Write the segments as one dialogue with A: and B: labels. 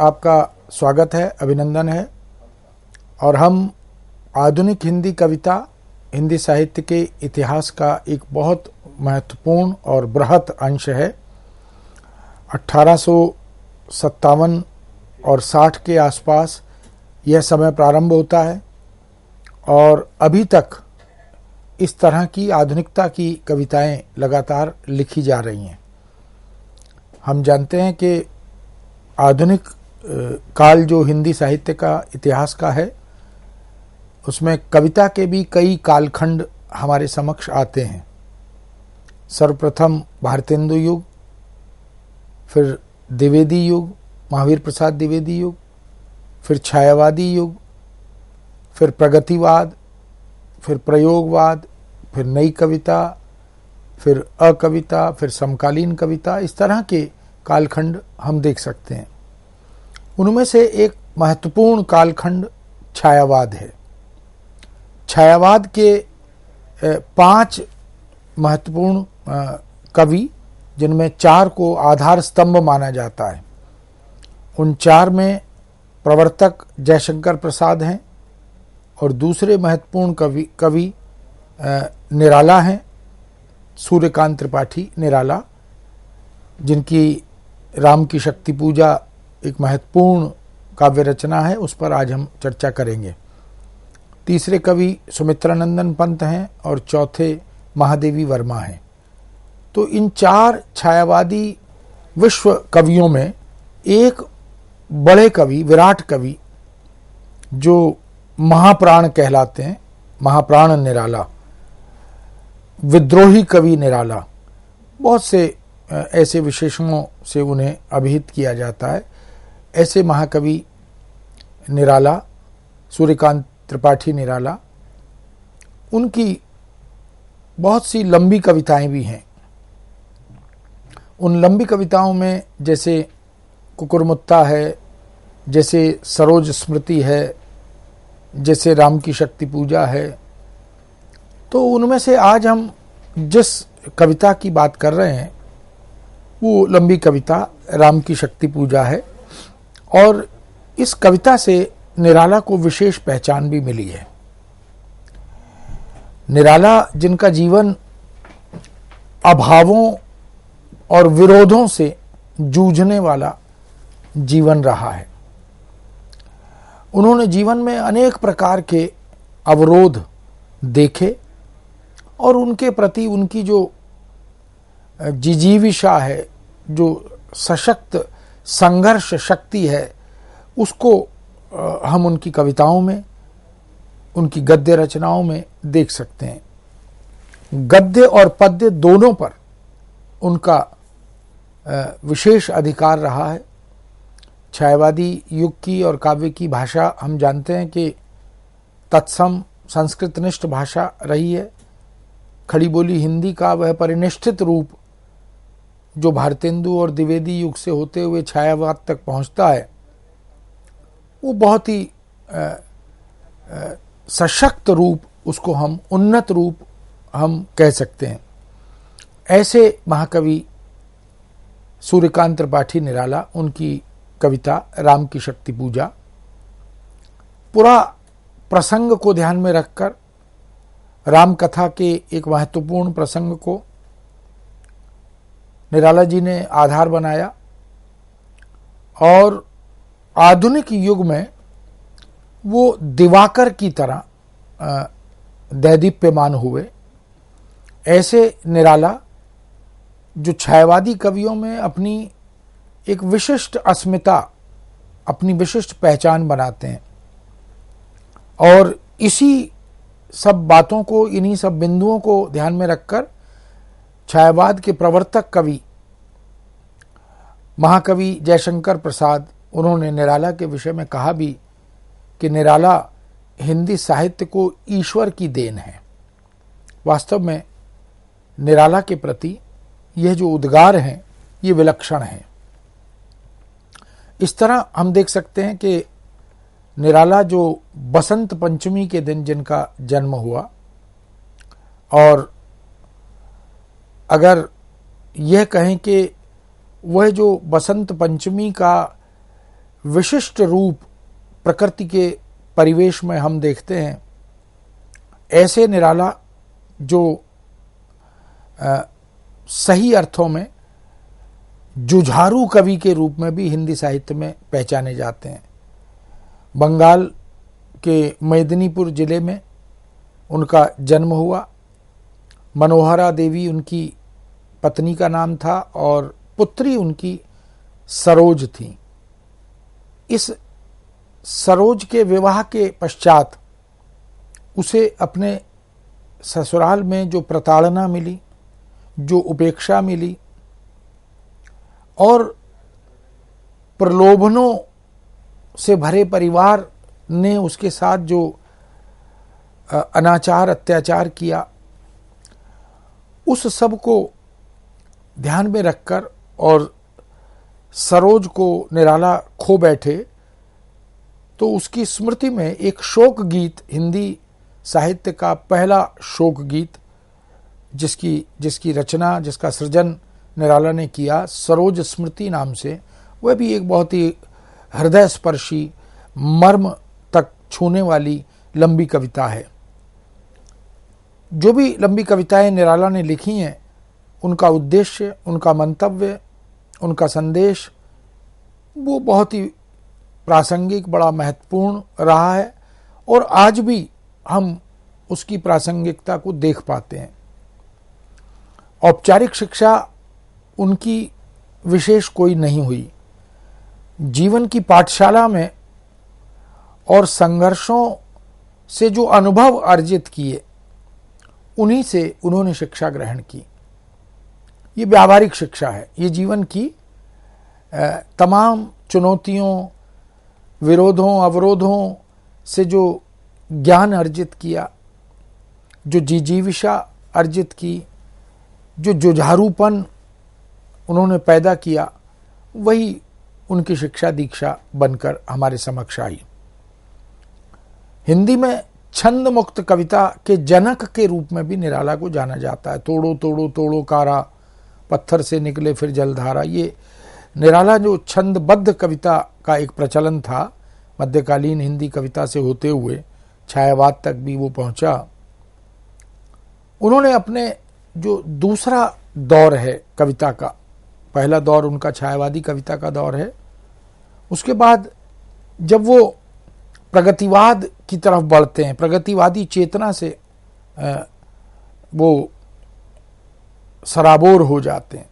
A: आपका स्वागत है, अभिनंदन है। और हम आधुनिक हिंदी कविता, हिंदी साहित्य के इतिहास का एक बहुत महत्वपूर्ण और बृहत अंश है। 1857 और 60 के आसपास यह समय प्रारंभ होता है और अभी तक इस तरह की आधुनिकता की कविताएं लगातार लिखी जा रही हैं। हम जानते हैं कि आधुनिक काल जो हिंदी साहित्य का इतिहास का है, उसमें कविता के भी कई कालखंड हमारे समक्ष आते हैं। सर्वप्रथम भारतेंदु युग, फिर द्विवेदी युग, महावीर प्रसाद द्विवेदी युग, फिर छायावादी युग, फिर प्रगतिवाद, फिर प्रयोगवाद, फिर नई कविता, फिर अकविता, फिर समकालीन कविता। इस तरह के कालखंड हम देख सकते हैं। उनमें से एक महत्वपूर्ण कालखंड छायावाद है। छायावाद के 5 महत्वपूर्ण कवि, जिनमें 4 को आधार स्तंभ माना जाता है। उन 4 में प्रवर्तक जयशंकर प्रसाद हैं और दूसरे महत्वपूर्ण कवि निराला हैं, सूर्यकांत त्रिपाठी निराला, जिनकी राम की शक्ति पूजा एक महत्वपूर्ण काव्य रचना है, उस पर आज हम चर्चा करेंगे। तीसरे कवि सुमित्रानंदन पंत हैं और चौथे महादेवी वर्मा हैं। तो इन 4 छायावादी विश्व कवियों में एक बड़े कवि, विराट कवि, जो महाप्राण कहलाते हैं, महाप्राण निराला, विद्रोही कवि निराला। बहुत से ऐसे विशेषणों से उन्हें अभिहित किया जाता है। ऐसे महाकवि निराला, सूर्यकांत त्रिपाठी निराला, उनकी बहुत सी लंबी कविताएं भी हैं। उन लंबी कविताओं में जैसे कुकुरमुत्ता है, जैसे सरोज स्मृति है, जैसे राम की शक्ति पूजा है। तो उनमें से आज हम जिस कविता की बात कर रहे हैं वो लंबी कविता राम की शक्ति पूजा है। और इस कविता से निराला को विशेष पहचान भी मिली है। निराला, जिनका जीवन अभावों और विरोधों से जूझने वाला जीवन रहा है, उन्होंने जीवन में अनेक प्रकार के अवरोध देखे और उनके प्रति उनकी जो जिजीविषा है, जो सशक्त संघर्ष शक्ति है, उसको हम उनकी कविताओं में, उनकी गद्य रचनाओं में देख सकते हैं। गद्य और पद्य दोनों पर उनका विशेष अधिकार रहा है। छायावादी युग की और काव्य की भाषा हम जानते हैं कि तत्सम संस्कृतनिष्ठ भाषा रही है। खड़ी बोली हिंदी का वह परिनिष्ठित रूप जो भारतेंदु और द्विवेदी युग से होते हुए छायावाद तक पहुंचता है, वो बहुत ही सशक्त रूप, उसको हम उन्नत रूप हम कह सकते हैं। ऐसे महाकवि सूर्यकांत त्रिपाठी निराला, उनकी कविता राम की शक्ति पूजा पूरा प्रसंग को ध्यान में रखकर, राम कथा के एक महत्वपूर्ण प्रसंग को निराला जी ने आधार बनाया और आधुनिक युग में वो दिवाकर की तरह दैदीप्यमान हुए। ऐसे निराला जो छायावादी कवियों में अपनी एक विशिष्ट अस्मिता, अपनी विशिष्ट पहचान बनाते हैं। और इसी सब बातों को, इन्हीं सब बिंदुओं को ध्यान में रखकर छायावाद के प्रवर्तक कवि महाकवि जयशंकर प्रसाद, उन्होंने निराला के विषय में कहा भी कि निराला हिंदी साहित्य को ईश्वर की देन है। वास्तव में निराला के प्रति यह जो उद्गार हैं, ये विलक्षण हैं। इस तरह हम देख सकते हैं कि निराला जो बसंत पंचमी के दिन जिनका जन्म हुआ, और अगर यह कहें कि वह जो बसंत पंचमी का विशिष्ट रूप प्रकृति के परिवेश में हम देखते हैं, ऐसे निराला जो सही अर्थों में जुझारू कवि के रूप में भी हिंदी साहित्य में पहचाने जाते हैं। बंगाल के मेदिनीपुर जिले में उनका जन्म हुआ। मनोहरा देवी उनकी पत्नी का नाम था और पुत्री उनकी सरोज थी। इस सरोज के विवाह के पश्चात उसे अपने ससुराल में जो प्रताड़ना मिली, जो उपेक्षा मिली और प्रलोभनों से भरे परिवार ने उसके साथ जो अनाचार अत्याचार किया, उस सब को ध्यान में रखकर और सरोज को निराला खो बैठे, तो उसकी स्मृति में एक शोक गीत, हिंदी साहित्य का पहला शोक गीत जिसकी रचना, जिसका सृजन निराला ने किया, सरोज स्मृति नाम से, वह भी एक बहुत ही हृदय स्पर्शी, मर्म तक छूने वाली लंबी कविता है। जो भी लंबी कविताएं निराला ने लिखी हैं, उनका उद्देश्य, उनका मंतव्य, उनका संदेश वो बहुत ही प्रासंगिक, बड़ा महत्वपूर्ण रहा है और आज भी हम उसकी प्रासंगिकता को देख पाते हैं। औपचारिक शिक्षा उनकी विशेष कोई नहीं हुई। जीवन की पाठशाला में और संघर्षों से जो अनुभव अर्जित किए, उन्हीं से उन्होंने शिक्षा ग्रहण की। ये व्यावहारिक शिक्षा है। ये जीवन की तमाम चुनौतियों, विरोधों, अवरोधों से जो ज्ञान अर्जित किया, जो जिजीविषा अर्जित की, जो जुझारूपन उन्होंने पैदा किया, वही उनकी शिक्षा दीक्षा बनकर हमारे समक्ष आई। हिंदी में छंद मुक्त कविता के जनक के रूप में भी निराला को जाना जाता है। तोड़ो तोड़ो तोड़ो कारा, पत्थर से निकले फिर जलधारा। ये निराला जो छंदबद्ध कविता का एक प्रचलन था, मध्यकालीन हिंदी कविता से होते हुए छायावाद तक भी वो पहुंचा। उन्होंने अपने जो दूसरा दौर है कविता का, पहला दौर उनका छायावादी कविता का दौर है, उसके बाद जब वो प्रगतिवाद की तरफ बढ़ते हैं, प्रगतिवादी चेतना से वो सराबोर हो जाते हैं,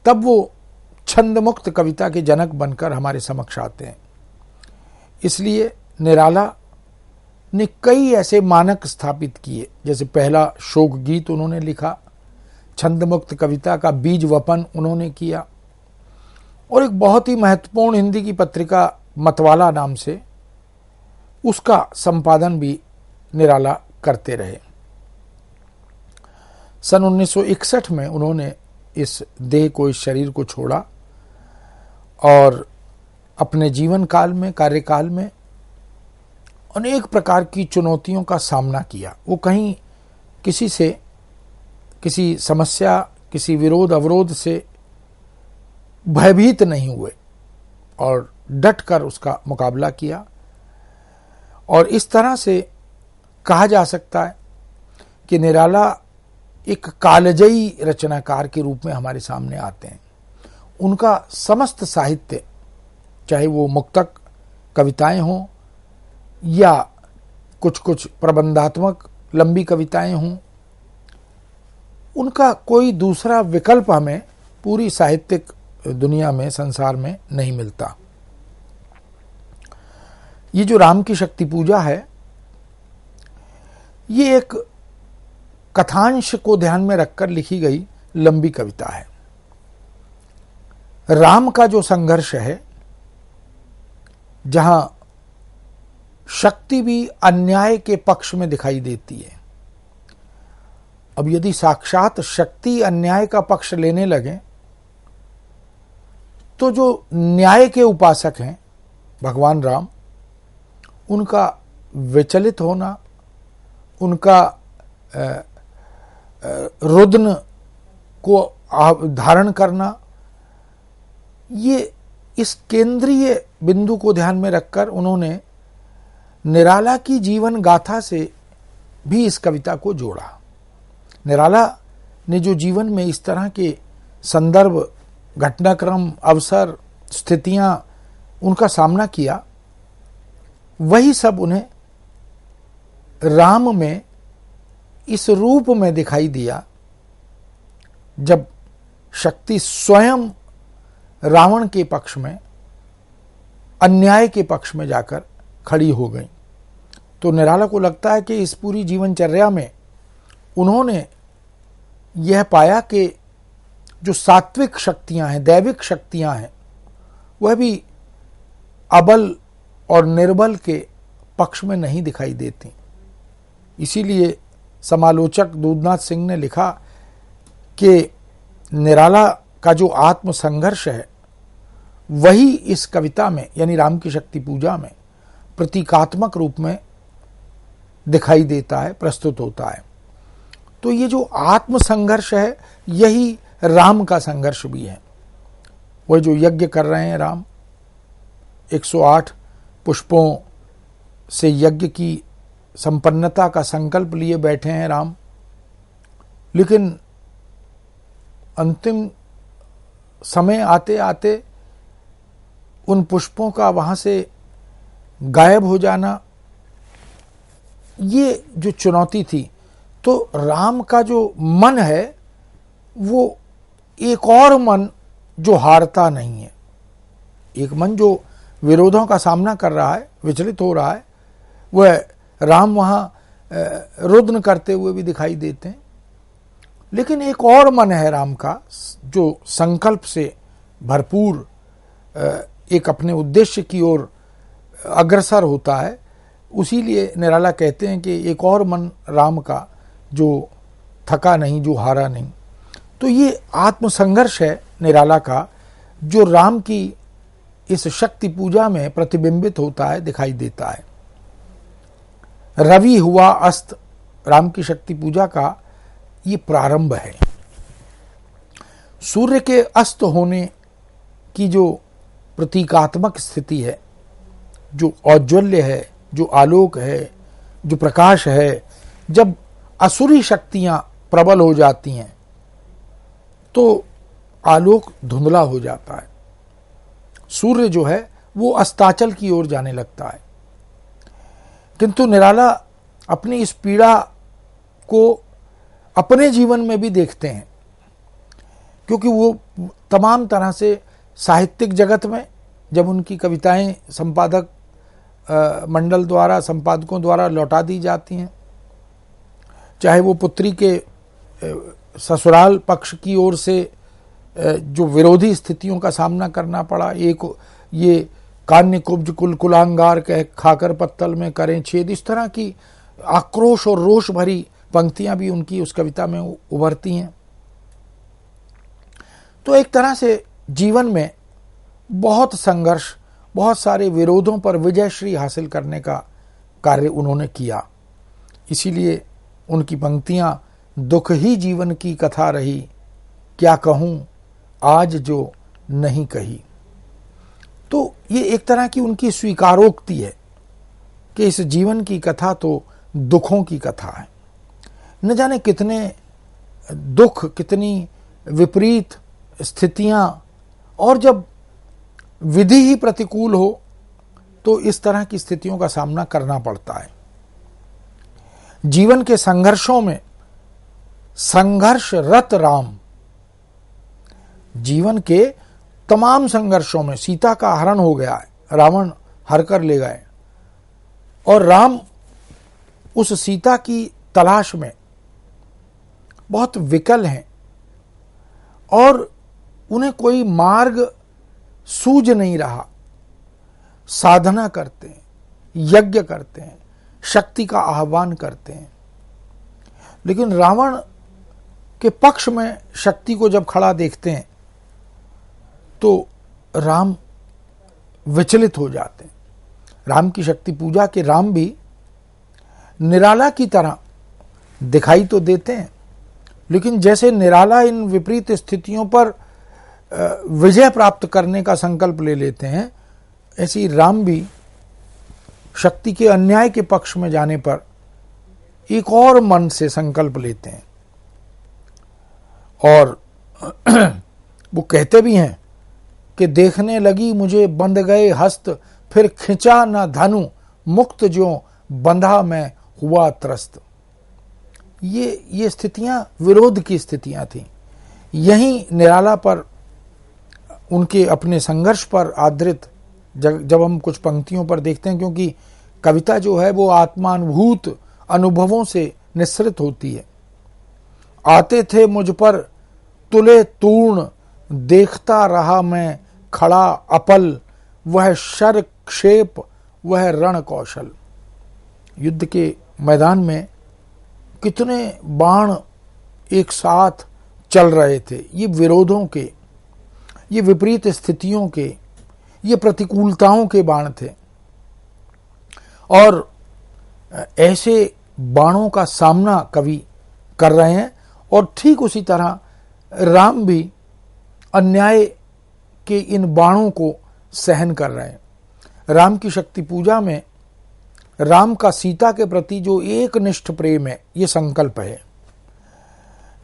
A: तब वो छंदमुक्त कविता के जनक बनकर हमारे समक्ष आते हैं। इसलिए निराला ने कई ऐसे मानक स्थापित किए, जैसे पहला शोक गीत उन्होंने लिखा, छंदमुक्त कविता का बीज वपन उन्होंने किया और एक बहुत ही महत्वपूर्ण हिंदी की पत्रिका मतवाला नाम से उसका संपादन भी निराला करते रहे। सन 1961 में उन्होंने इस देह को, इस शरीर को छोड़ा और अपने जीवन काल में, कार्यकाल में अनेक प्रकार की चुनौतियों का सामना किया। वो कहीं किसी समस्या, किसी विरोध अवरोध से भयभीत नहीं हुए और डटकर उसका मुकाबला किया। और इस तरह से कहा जा सकता है कि निराला एक कालजयी रचनाकार के रूप में हमारे सामने आते हैं। उनका समस्त साहित्य, चाहे वो मुक्तक कविताएं हों या कुछ कुछ प्रबंधात्मक लंबी कविताएं हों, उनका कोई दूसरा विकल्प हमें पूरी साहित्यिक दुनिया में, संसार में नहीं मिलता। ये जो राम की शक्ति पूजा है, ये एक कथांश को ध्यान में रखकर लिखी गई लंबी कविता है। राम का जो संघर्ष है, जहां शक्ति भी अन्याय के पक्ष में दिखाई देती है। अब यदि साक्षात शक्ति अन्याय का पक्ष लेने लगे, तो जो न्याय के उपासक हैं भगवान राम, उनका विचलित होना, उनका रुद्न को धारण करना, ये इस केंद्रीय बिंदु को ध्यान में रखकर उन्होंने निराला की जीवन गाथा से भी इस कविता को जोड़ा। निराला ने जो जीवन में इस तरह के संदर्भ, घटनाक्रम, अवसर, स्थितियां उनका सामना किया, वही सब उन्हें राम में इस रूप में दिखाई दिया जब शक्ति स्वयं रावण के पक्ष में, अन्याय के पक्ष में जाकर खड़ी हो गई। तो निराला को लगता है कि इस पूरी जीवनचर्या में उन्होंने यह पाया कि जो सात्विक शक्तियां हैं, दैविक शक्तियां हैं, वह भी अबल और निर्बल के पक्ष में नहीं दिखाई देती। इसीलिए समालोचक दूधनाथ सिंह ने लिखा कि निराला का जो आत्म संघर्ष है वही इस कविता में, यानी राम की शक्ति पूजा में, प्रतीकात्मक रूप में दिखाई देता है, प्रस्तुत होता है। तो ये जो आत्म संघर्ष है यही राम का संघर्ष भी है। वह जो यज्ञ कर रहे हैं राम, 108 पुष्पों से यज्ञ की संपन्नता का संकल्प लिए बैठे हैं राम, लेकिन अंतिम समय आते आते उन पुष्पों का वहां से गायब हो जाना, ये जो चुनौती थी। तो राम का जो मन है वो एक और मन जो हारता नहीं है, एक मन जो विरोधों का सामना कर रहा है, विचलित हो रहा है, वह राम वहां रुद्न करते हुए भी दिखाई देते हैं। लेकिन एक और मन है राम का जो संकल्प से भरपूर एक अपने उद्देश्य की ओर अग्रसर होता है। उसी लिए निराला कहते हैं कि एक और मन राम का जो थका नहीं, जो हारा नहीं। तो ये आत्मसंघर्ष है निराला का, जो राम की इस शक्ति पूजा में प्रतिबिंबित होता है, दिखाई देता है। रवि हुआ अस्त, राम की शक्ति पूजा का ये प्रारंभ है। सूर्य के अस्त होने की जो प्रतीकात्मक स्थिति है, जो औज्ज्वल्य है, जो आलोक है, जो प्रकाश है, जब असुरी शक्तियां प्रबल हो जाती हैं तो आलोक धुंधला हो जाता है। सूर्य जो है वो अस्ताचल की ओर जाने लगता है। किंतु निराला अपनी इस पीड़ा को अपने जीवन में भी देखते हैं, क्योंकि वो तमाम तरह से साहित्यिक जगत में जब उनकी कविताएं संपादक मंडल द्वारा, संपादकों द्वारा लौटा दी जाती हैं, चाहे वो पुत्री के ससुराल पक्ष की ओर से जो विरोधी स्थितियों का सामना करना पड़ा, एक ये कान्य कुब्ज कुल कुलांगार कह खाकर पत्तल में करें छेद, इस तरह की आक्रोश और रोष भरी पंक्तियां भी उनकी उस कविता में उभरती हैं। तो एक तरह से जीवन में बहुत संघर्ष, बहुत सारे विरोधों पर विजयश्री हासिल करने का कार्य उन्होंने किया। इसीलिए उनकी पंक्तियां दुख ही जीवन की कथा रही, क्या कहूं आज जो नहीं कही। तो ये एक तरह की उनकी स्वीकारोक्ति है कि इस जीवन की कथा तो दुखों की कथा है। न जाने कितने दुख, कितनी विपरीत स्थितियां, और जब विधि ही प्रतिकूल हो तो इस तरह की स्थितियों का सामना करना पड़ता है। जीवन के संघर्षों में संघर्षरत राम, जीवन के तमाम संघर्षों में, सीता का हरण हो गया है, रावण हर कर ले गए, और राम उस सीता की तलाश में बहुत विकल हैं और उन्हें कोई मार्ग सूझ नहीं रहा। साधना करते हैं, यज्ञ करते हैं, शक्ति का आह्वान करते हैं, लेकिन रावण के पक्ष में शक्ति को जब खड़ा देखते हैं तो राम विचलित हो जाते हैं। राम की शक्ति पूजा के राम भी निराला की तरह दिखाई तो देते हैं, लेकिन जैसे निराला इन विपरीत स्थितियों पर विजय प्राप्त करने का संकल्प ले लेते हैं, ऐसी राम भी शक्ति के अन्याय के पक्ष में जाने पर एक और मन से संकल्प लेते हैं और वो कहते भी हैं कि देखने लगी मुझे बंध गए हस्त, फिर खिंचा न धनु, मुक्त ज्यों बंधा मैं हुआ त्रस्त। ये स्थितियां विरोध की स्थितियां थीं। यही निराला पर उनके अपने संघर्ष पर आधारित जब हम कुछ पंक्तियों पर देखते हैं, क्योंकि कविता जो है वो आत्मानुभूत अनुभवों से निःसृत होती है। आते थे मुझ पर तुले तूर्ण, देखता रहा मैं खड़ा अपल, वह शर क्षेप वह रण कौशल। युद्ध के मैदान में कितने बाण एक साथ चल रहे थे। ये विरोधों के, ये विपरीत स्थितियों के, ये प्रतिकूलताओं के बाण थे और ऐसे बाणों का सामना कवि कर रहे हैं। और ठीक उसी तरह राम भी अन्याय के इन बाणों को सहन कर रहे हैं। राम की शक्ति पूजा में राम का सीता के प्रति जो एक निष्ठ प्रेम है, ये संकल्प है।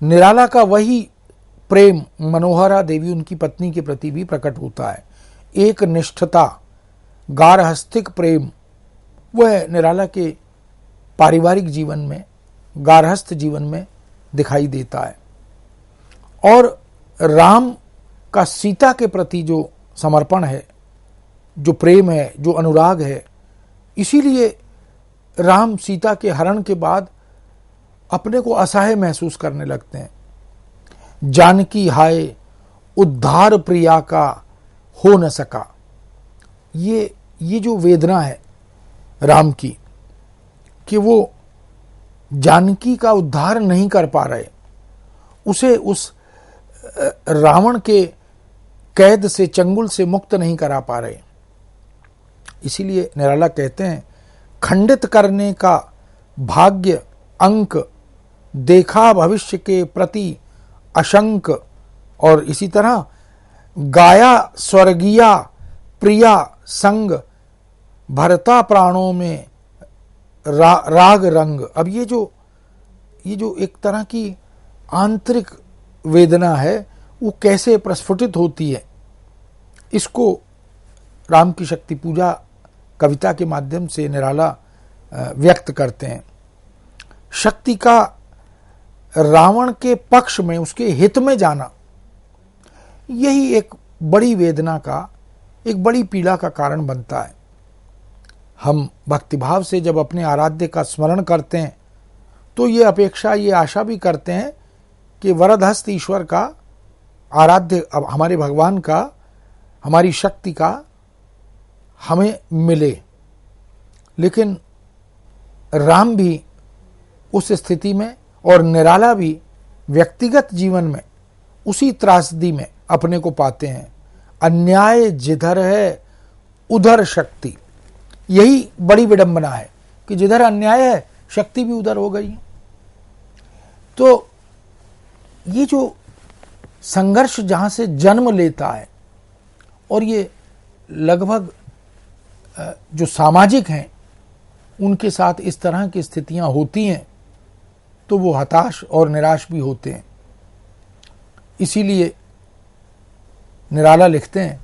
A: निराला का वही प्रेम मनोहरा देवी उनकी पत्नी के प्रति भी प्रकट होता है। एक निष्ठता, गारहस्थिक प्रेम, वह निराला के पारिवारिक जीवन में, गारहस्थ जीवन में दिखाई देता है। और राम का सीता के प्रति जो समर्पण है, जो प्रेम है, जो अनुराग है, इसीलिए राम सीता के हरण के बाद अपने को असहाय महसूस करने लगते हैं। जानकी हाय उद्धार प्रिया का हो न सका। ये जो वेदना है राम की कि वो जानकी का उद्धार नहीं कर पा रहे, उसे उस रावण के कैद से, चंगुल से मुक्त नहीं करा पा रहे। इसीलिए निराला कहते हैं, खंडित करने का भाग्य अंक, देखा भविष्य के प्रति अशंक। और इसी तरह गाया स्वर्गीया प्रिया संग, भरता प्राणों में राग रंग। अब ये जो एक तरह की आंतरिक वेदना है, वो कैसे प्रस्फुटित होती है, इसको राम की शक्ति पूजा कविता के माध्यम से निराला व्यक्त करते हैं। शक्ति का रावण के पक्ष में, उसके हित में जाना, यही एक बड़ी वेदना का, एक बड़ी पीड़ा का कारण बनता है। हम भक्तिभाव से जब अपने आराध्य का स्मरण करते हैं तो ये अपेक्षा, ये आशा भी करते हैं कि वरदहस्त ईश्वर का, आराध्य हमारे भगवान का, हमारी शक्ति का हमें मिले। लेकिन राम भी उस स्थिति में और निराला भी व्यक्तिगत जीवन में उसी त्रासदी में अपने को पाते हैं। अन्याय जिधर है उधर शक्ति। यही बड़ी विडंबना है कि जिधर अन्याय है शक्ति भी उधर हो गई। तो ये जो संघर्ष जहां से जन्म लेता है, और ये लगभग जो सामाजिक हैं उनके साथ इस तरह की स्थितियां होती हैं, तो वो हताश और निराश भी होते हैं। इसीलिए निराला लिखते हैं,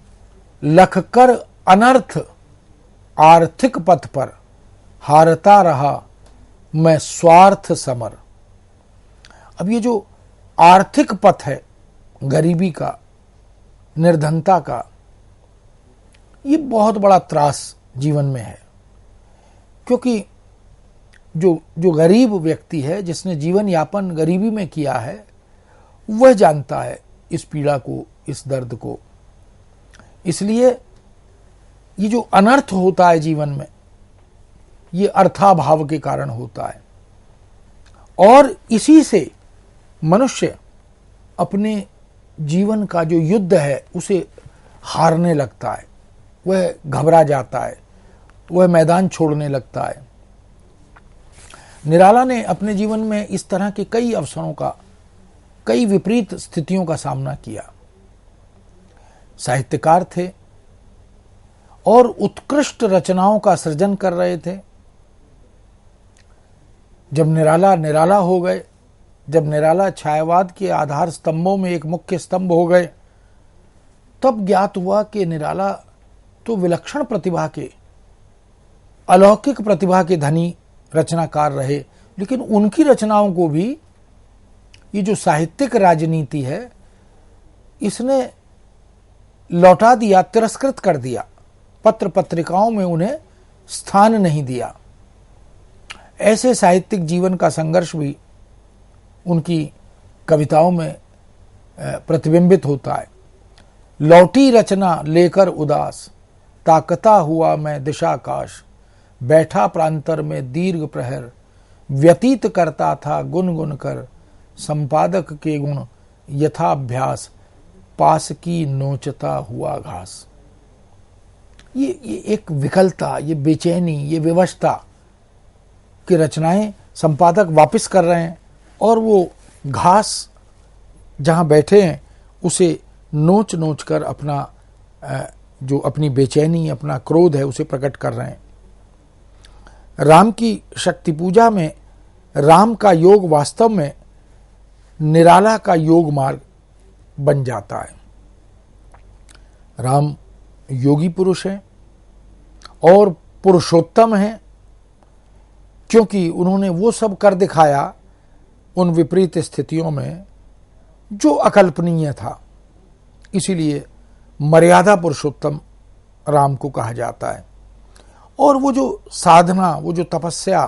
A: लखकर अनर्थ आर्थिक पथ पर, हारता रहा मैं स्वार्थ समर। अब ये जो आर्थिक पथ है गरीबी का, निर्धनता का, ये बहुत बड़ा त्रास जीवन में है। क्योंकि जो गरीब व्यक्ति है, जिसने जीवन यापन गरीबी में किया है, वह जानता है इस पीड़ा को, इस दर्द को। इसलिए ये जो अनर्थ होता है जीवन में, ये अर्थाभाव के कारण होता है। और इसी से मनुष्य अपने जीवन का जो युद्ध है उसे हारने लगता है, वह घबरा जाता है, वह मैदान छोड़ने लगता है। निराला ने अपने जीवन में इस तरह के कई अवसरों का, कई विपरीत स्थितियों का सामना किया। साहित्यकार थे और उत्कृष्ट रचनाओं का सृजन कर रहे थे। जब निराला निराला हो गए, जब निराला छायावाद के आधार स्तंभों में एक मुख्य स्तंभ हो गए, तब ज्ञात हुआ कि निराला तो विलक्षण प्रतिभा के, अलौकिक प्रतिभा के धनी रचनाकार रहे, लेकिन उनकी रचनाओं को भी ये जो साहित्यिक राजनीति है इसने लौटा दिया, तिरस्कृत कर दिया। पत्र पत्रिकाओं में उन्हें स्थान नहीं दिया। ऐसे साहित्यिक जीवन का संघर्ष भी उनकी कविताओं में प्रतिबिंबित होता है। लौटी रचना लेकर उदास, ताकता हुआ मैं दिशाकाश, बैठा प्रांतर में दीर्घ प्रहर, व्यतीत करता था गुनगुन कर, संपादक के गुण यथाभ्यास, पास की नोचता हुआ घास। ये एक विकलता, ये बेचैनी, ये विवशता की रचनाएं संपादक वापस कर रहे हैं और वो घास जहां बैठे हैं उसे नोच नोच कर अपना जो अपनी बेचैनी, अपना क्रोध है उसे प्रकट कर रहे हैं। राम की शक्ति पूजा में राम का योग वास्तव में निराला का योग मार्ग बन जाता है। राम योगी पुरुष हैं और पुरुषोत्तम हैं, क्योंकि उन्होंने वो सब कर दिखाया उन विपरीत स्थितियों में जो अकल्पनीय था। इसीलिए मर्यादा पुरुषोत्तम राम को कहा जाता है। और वो जो साधना, वो जो तपस्या,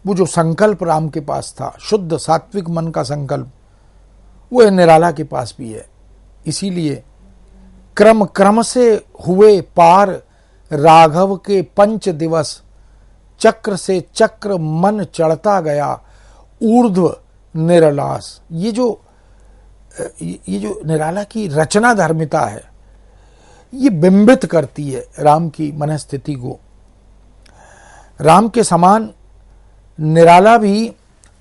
A: वो जो संकल्प राम के पास था, शुद्ध सात्विक मन का संकल्प, वो निराला के पास भी है। इसीलिए क्रम क्रम से हुए पार राघव के 5 दिवस, चक्र से चक्र मन चढ़ता गया ऊर्ध्व निरलास। ये जो निराला की रचना धर्मिता है, ये बिंबित करती है राम की मनस्थिति को। राम के समान निराला भी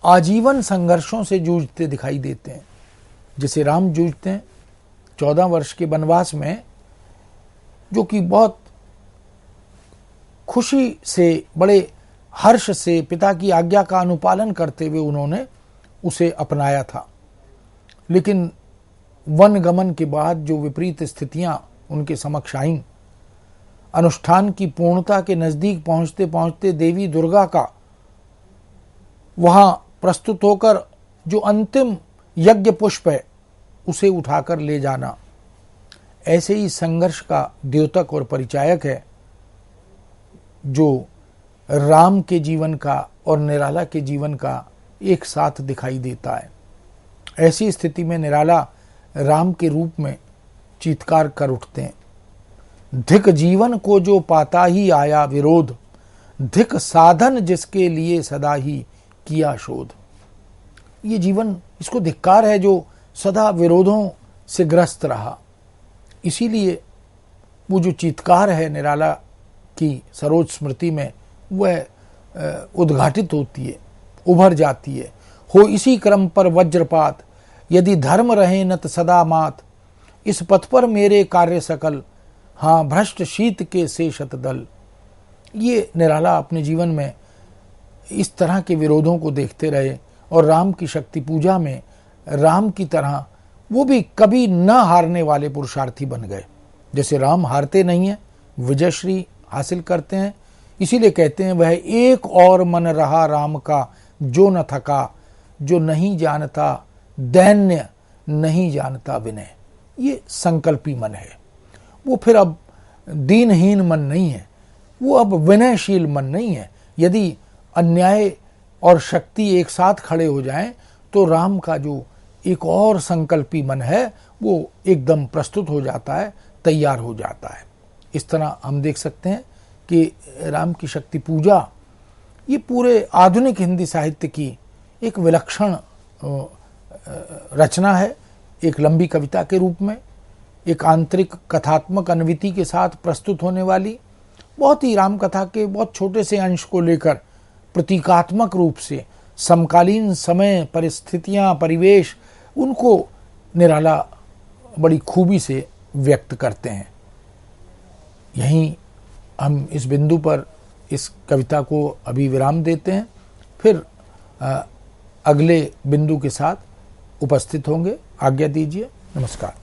A: आजीवन संघर्षों से जूझते दिखाई देते हैं। जैसे राम जूझते हैं 14 वर्ष के वनवास में, जो कि बहुत खुशी से, बड़े हर्ष से पिता की आज्ञा का अनुपालन करते हुए उन्होंने उसे अपनाया था। लेकिन वन गमन के बाद जो विपरीत स्थितियां उनके समक्ष आईं, अनुष्ठान की पूर्णता के नजदीक पहुंचते पहुंचते देवी दुर्गा का वहां प्रस्तुत होकर जो अंतिम यज्ञ पुष्प है उसे उठाकर ले जाना, ऐसे ही संघर्ष का द्योतक और परिचायक है जो राम के जीवन का और निराला के जीवन का एक साथ दिखाई देता है। ऐसी स्थिति में निराला राम के रूप में चीत्कार कर उठते हैं। धिक जीवन को जो पाता ही आया विरोध, धिक साधन जिसके लिए सदा ही किया शोध। ये जीवन, इसको धिक्कार है जो सदा विरोधों से ग्रस्त रहा। इसीलिए वो जो चीत्कार है निराला की सरोज स्मृति में, वह उद्घाटित होती है, उभर जाती है। हो इसी क्रम पर वज्रपात, यदि धर्म रहे नत सदा मात, इस पथ पर मेरे कार्य सकल, हाँ भ्रष्ट शीत के से शतदल। ये निराला अपने जीवन में इस तरह के विरोधों को देखते रहे और राम की शक्ति पूजा में राम की तरह वो भी कभी न हारने वाले पुरुषार्थी बन गए। जैसे राम हारते नहीं हैं, विजयश्री हासिल करते हैं। इसीलिए कहते हैं वह एक और मन रहा राम का जो न थका, जो नहीं जानता दैन्य नहीं जानता विनय। ये संकल्पी मन है। वो फिर अब दीनहीन मन नहीं है, वो अब विनयशील मन नहीं है। यदि अन्याय और शक्ति एक साथ खड़े हो जाएं तो राम का जो एक और संकल्पी मन है वो एकदम प्रस्तुत हो जाता है, तैयार हो जाता है। इस तरह हम देख सकते हैं कि राम की शक्ति पूजा ये पूरे आधुनिक हिंदी साहित्य की एक विलक्षण रचना है। एक लंबी कविता के रूप में, एक आंतरिक कथात्मक अनविति के साथ प्रस्तुत होने वाली, बहुत ही राम कथा के बहुत छोटे से अंश को लेकर प्रतीकात्मक रूप से समकालीन समय, परिस्थितियां, परिवेश, उनको निराला बड़ी खूबी से व्यक्त करते हैं। यहीं हम इस बिंदु पर इस कविता को अभी विराम देते हैं, फिर अगले बिंदु के साथ उपस्थित होंगे। आज्ञा दीजिए, नमस्कार।